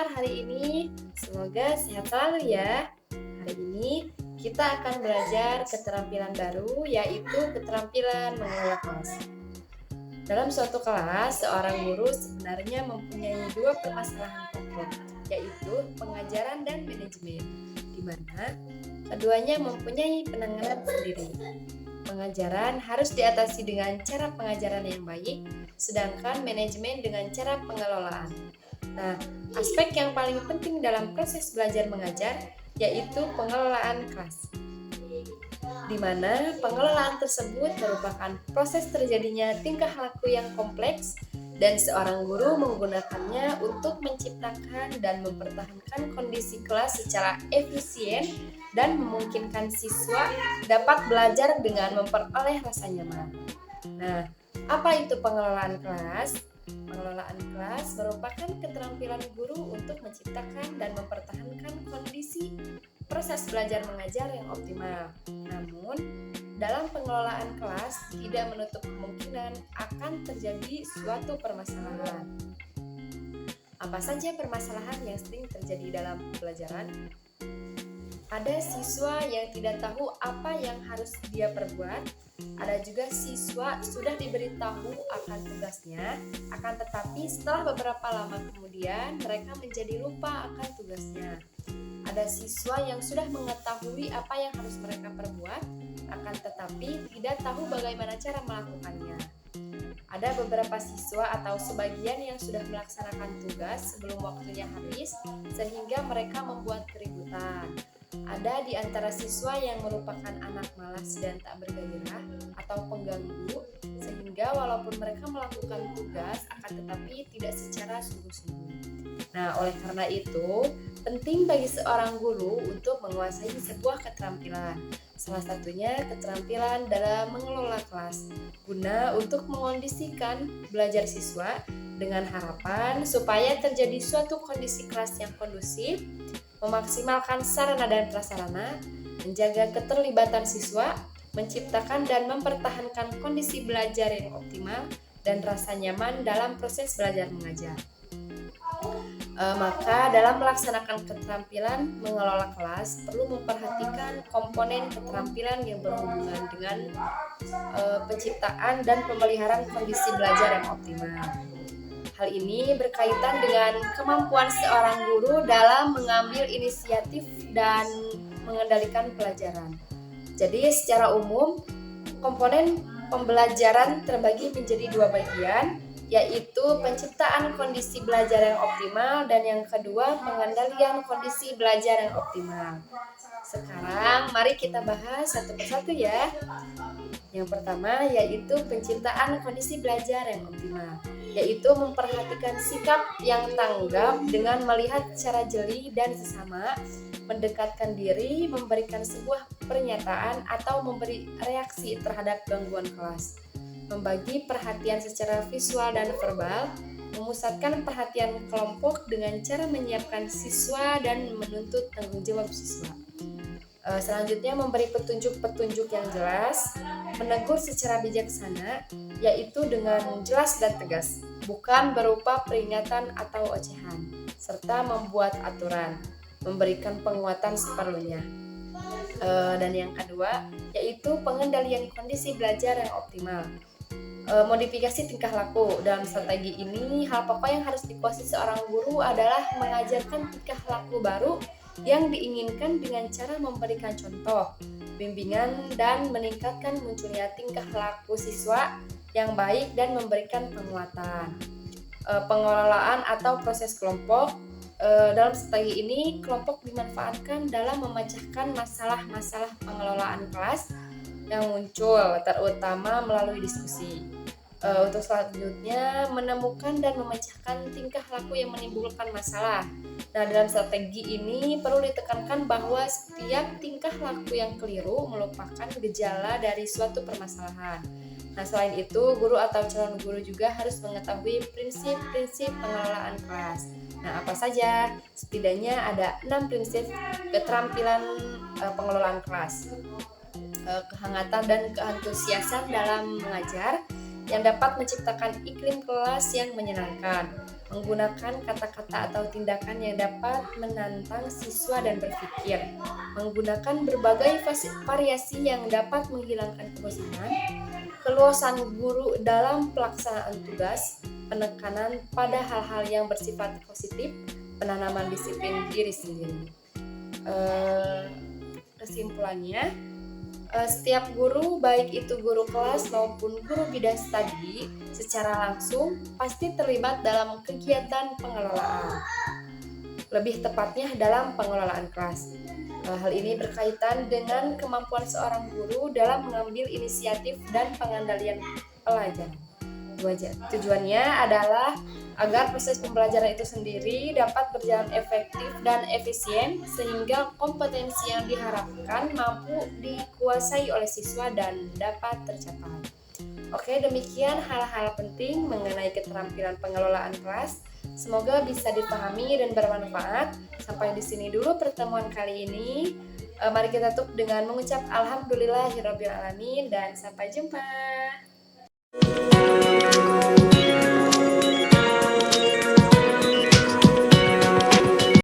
pendengar hari ini, semoga sehat selalu ya. Hari ini kita akan belajar keterampilan baru, yaitu keterampilan mengelola kelas. Dalam suatu kelas, seorang guru sebenarnya mempunyai dua permasalahan pokok, yaitu pengajaran dan manajemen, di mana keduanya mempunyai penanganan sendiri. Pengajaran harus diatasi dengan cara pengajaran yang baik, sedangkan manajemen dengan cara pengelolaan. Nah, aspek yang paling penting dalam proses belajar mengajar yaitu pengelolaan kelas, di mana pengelolaan tersebut merupakan proses terjadinya tingkah laku yang kompleks dan seorang guru menggunakannya untuk menciptakan dan mempertahankan kondisi kelas secara efisien dan memungkinkan siswa dapat belajar dengan memperoleh rasa nyaman. Nah, apa itu pengelolaan kelas? Pengelolaan kelas merupakan keterampilan guru untuk menciptakan dan mempertahankan kondisi proses belajar mengajar yang optimal. Namun, dalam pengelolaan kelas tidak menutup kemungkinan akan terjadi suatu permasalahan. Apa saja permasalahan yang sering terjadi dalam pelajaran? Ada siswa yang tidak tahu apa yang harus dia perbuat. Ada juga siswa sudah diberitahu akan tugasnya, akan tetapi setelah beberapa lama kemudian mereka menjadi lupa akan tugasnya. Ada siswa yang sudah mengetahui apa yang harus mereka perbuat, akan tetapi tidak tahu bagaimana cara melakukannya. Ada beberapa siswa atau sebagian yang sudah melaksanakan tugas sebelum waktunya habis, sehingga mereka membuat keributan. Ada di antara siswa yang merupakan anak malas dan tak bergairah atau pengganggu, sehingga walaupun mereka melakukan tugas, akan tetapi tidak secara sungguh-sungguh. Nah, oleh karena itu, penting bagi seorang guru untuk menguasai sebuah keterampilan. Salah satunya keterampilan dalam mengelola kelas, guna untuk mengondisikan belajar siswa dengan harapan supaya terjadi suatu kondisi kelas yang kondusif, memaksimalkan sarana dan prasarana, menjaga keterlibatan siswa, menciptakan dan mempertahankan kondisi belajar yang optimal, dan rasa nyaman dalam proses belajar mengajar. Maka dalam melaksanakan keterampilan mengelola kelas perlu memperhatikan komponen keterampilan yang berhubungan dengan penciptaan dan pemeliharaan kondisi belajar yang optimal. Hal ini berkaitan dengan kemampuan seorang guru dalam mengambil inisiatif dan mengendalikan pelajaran. Jadi secara umum komponen pembelajaran terbagi menjadi dua bagian, yaitu penciptaan kondisi belajar yang optimal dan yang kedua pengendalian kondisi belajar yang optimal. Sekarang mari kita bahas satu persatu ya. Yang pertama yaitu penciptaan kondisi belajar yang optimal, yaitu memperhatikan sikap yang tanggap dengan melihat secara jeli dan sesama, mendekatkan diri, memberikan sebuah pernyataan atau memberi reaksi terhadap gangguan kelas, membagi perhatian secara visual dan verbal, memusatkan perhatian kelompok dengan cara menyiapkan siswa dan menuntut tanggung jawab siswa. Selanjutnya memberi petunjuk-petunjuk yang jelas, menegur secara bijaksana, yaitu dengan jelas dan tegas, bukan berupa peringatan atau ocehan, serta membuat aturan, memberikan penguatan seperlunya. Dan yang kedua, yaitu pengendalian kondisi belajar yang optimal. Modifikasi tingkah laku. Dalam strategi ini, hal pokok yang harus dikuasai seorang guru adalah mengajarkan tingkah laku baru yang diinginkan dengan cara memberikan contoh, bimbingan, dan meningkatkan munculnya tingkah laku siswa yang baik dan memberikan penguatan. Pengelolaan atau proses kelompok. Dalam strategi ini, kelompok dimanfaatkan dalam memecahkan masalah-masalah pengelolaan kelas yang muncul, terutama melalui diskusi. Untuk selanjutnya, menemukan dan memecahkan tingkah laku yang menimbulkan masalah. Nah, dalam strategi ini perlu ditekankan bahwa setiap tingkah laku yang keliru merupakan gejala dari suatu permasalahan. Nah, selain itu, guru atau calon guru juga harus mengetahui prinsip-prinsip pengelolaan kelas. Nah, apa saja? Setidaknya ada 6 prinsip keterampilan pengelolaan kelas. Kehangatan dan keantusiasan dalam mengajar yang dapat menciptakan iklim kelas yang menyenangkan, menggunakan kata-kata atau tindakan yang dapat menantang siswa dan berpikir, menggunakan berbagai variasi yang dapat menghilangkan kebosanan, keluasan guru dalam pelaksanaan tugas, penekanan pada hal-hal yang bersifat positif, penanaman disiplin diri sendiri. Kesimpulannya, setiap guru, baik itu guru kelas maupun guru bidang studi, secara langsung pasti terlibat dalam kegiatan pengelolaan. Lebih tepatnya dalam pengelolaan kelas. Hal ini berkaitan dengan kemampuan seorang guru dalam mengambil inisiatif dan pengendalian pelajaran. Tujuannya adalah agar proses pembelajaran itu sendiri dapat berjalan efektif dan efisien sehingga kompetensi yang diharapkan mampu dikuasai oleh siswa dan dapat tercapai. Oke, demikian hal-hal penting mengenai keterampilan pengelolaan kelas. Semoga bisa dipahami dan bermanfaat. Sampai di sini dulu pertemuan kali ini. Mari kita tutup dengan mengucap alhamdulillahirabbil alamin dan sampai jumpa.